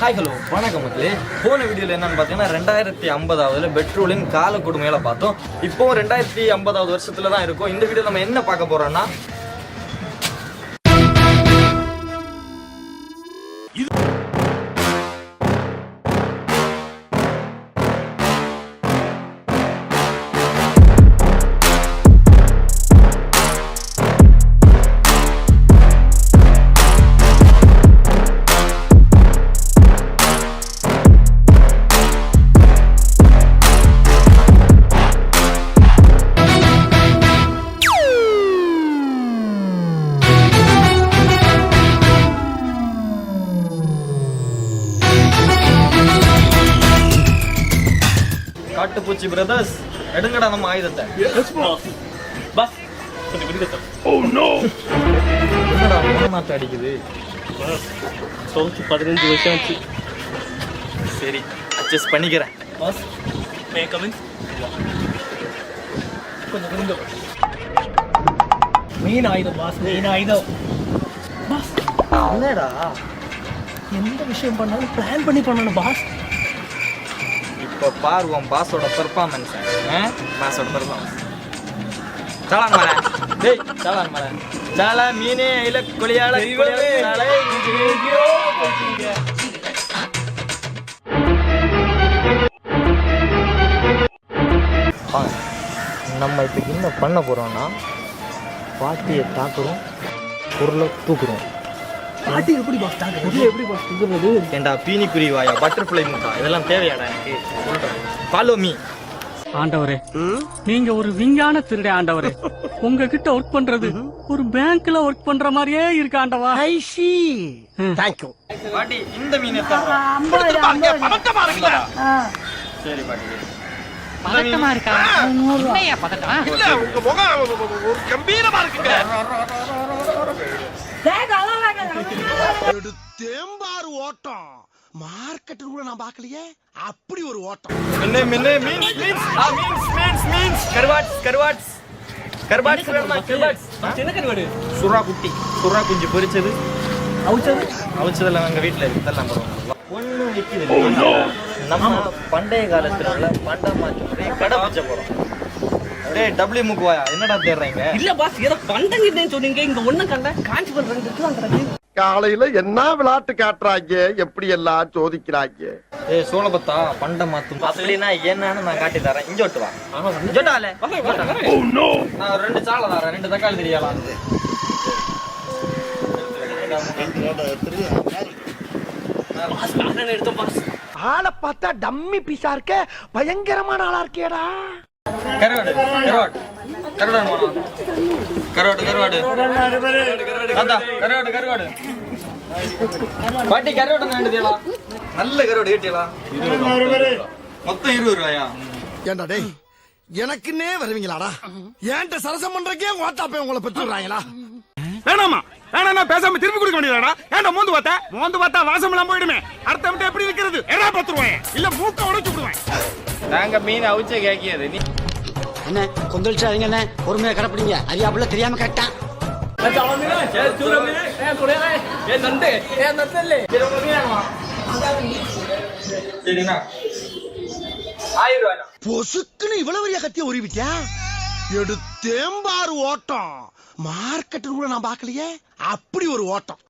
Hi hello வணக்கம் மக்களே. போன வீடியோவில் என்னன்னு பார்த்தீங்கன்னா 2050 பெட்ரோலின் கால கொடுமையில பார்த்தோம். இப்போ 2050 வருஷத்துல தான் இருக்கும். இந்த வீடியோ நம்ம என்ன பார்க்க போறோம்னா காட்டுப்பூச்சி பிரதர்ஸ், எடுங்கடா நம்ம ஆயுதத்தை. என்னடா நாட்டு அடிக்குது? 15 வருஷம் ஆச்சு. சரி, அட்ஜஸ்ட் பண்ணிக்கிறேன். கொஞ்சம் மெயின் ஆயுதம் பாஸ், மெயின் ஆயுதம் பாஸ். என்னடா எந்த விஷயம் பண்ணாலும் பிளான் பண்ணி பண்ணணும் பாஸ். இப்போ பாருவோம் பாஸோட பெர்ஃபார்மன்ஸ். பாஸோட பெர்ஃபார்மன்ஸ் சாலான் மலை. டேய் சாலான் மலை. சால மீனே இல்ல கொளியால சாலை எங்கேயோ போறீங்க. நம்ம இப்போ என்ன பண்ண போறோம்னா பாட்டியை தாக்குறோம், பொருளை தூக்குறோம். பாட்டி எப்படி பாஸ் தாங்க? பொருள் எப்படி பாஸ் தூக்குறது? ஏண்டா பீனிக்குருவி வாயா, பட்டர்ஃப்ளை முட்டா, இதெல்லாம் தேவையாடா எனக்கு? சொல்றேன், ஃபாலோ மீ. ஆண்டவரே, நீங்க ஒரு விஞ்ஞான திருடே ஆண்டவரே. உங்ககிட்ட ஒர்க் பண்றது ஒரு பேங்க்ல ஒர்க் பண்ற மாதிரியே இருக்கு ஆண்டவா. ஐ சி. தேங்க் யூ பாட்டி. இந்த மீன் எத்தனை? சரி பாட்டி. பதட்டமா இருக்கா? என்னையா பதட்டமா? இல்ல, உங்க முகம் ஒரு கம்பீரமா இருக்குங்க. தேம்பாறு ஓட்டம் மார்க்கெட் கூட நான் பார்க்கலையே. அப்படி ஒரு ஓட்டம். என்ன கருவாடு? சுறா குட்டி, சுறா குஞ்சு பொரிச்சது, அவிச்சதெல்லாம் எங்க வீட்டுல இருக்கு. இதெல்லாம் ஒண்ணு விக்குது. நம்ம பண்டைய காலத்துல உள்ள பண்டமாற்று முறையை கடைபிடிச்ச போறோம். டேய் டபிள்யூ முக்குவாயா, என்னடா தேடுறீங்க? இல்ல பாஸ், ஏதோ பண்டங்கிட்டேன்னு சொன்னீங்க. இங்க ஒண்ணும் கண்ட காஞ்சிபுரம் காலையில என்ன விளையாட்டு காட்டுறாங்க, எப்படி எல்லாம் சோதிக்கிறாங்க. ஏய் சோழபத்தா, பண்ட மாத்தும் அப்படின்னா என்னன்னு நான் காட்டி தரேன். இங்க ஒட்டு வா. ஜோட்டாலே நான் 2 சாலை தரேன், 2 தக்காளி தெரியாலாம். ஆளை பார்த்தா டம்மி பீஸா இருக்க, பயங்கரமான ஆளா இருக்கேடா. கருவாடு கருவாடு கருவாடு கருவாடு கருவாடு அதான் கருவாடு கருவாடு. பாட்டி கருவாடு வேண்டியதா? நல்ல கருவாடு கேட்டியலா? மொத்தம் 20 ரூபாயா? ஏண்டா டேய், எனக்குன்னே வருவீங்களாடா? ஏன்ட்ட சரசம் பண்றக்கே ஓட்டாப்பே உங்களை பெற்றுறாங்களா? வேணாமா வேணா பேசாம திருப்பி கொடுக்க வேண்டியதாடா. ஏன்டா மோந்து பார்த்தா வாசம் எல்லாம் போயிடுமே. அடுத்த விட்டு எப்படி விக்கிறது? எடா 10 ரூபாய் இல்ல மூக்க உடைச்சு விடுவேன். நாங்க மீன் அவிச்ச கேக்கியது நீ என்ன கொந்தளிச்சாதீங்க, என்ன பொறுமையா கடப்பிடிங்க. அறியாப்புல தெரியாம கேட்டான். பொசுக்குன்னு இவ்வளவு பெரிய கத்திய உருவிட்டியா? எடுத்தேம்பாரு ஓட்டம் மார்க்கெட் கூட நான் பார்க்கலையே. அப்படி ஒரு ஓட்டம்.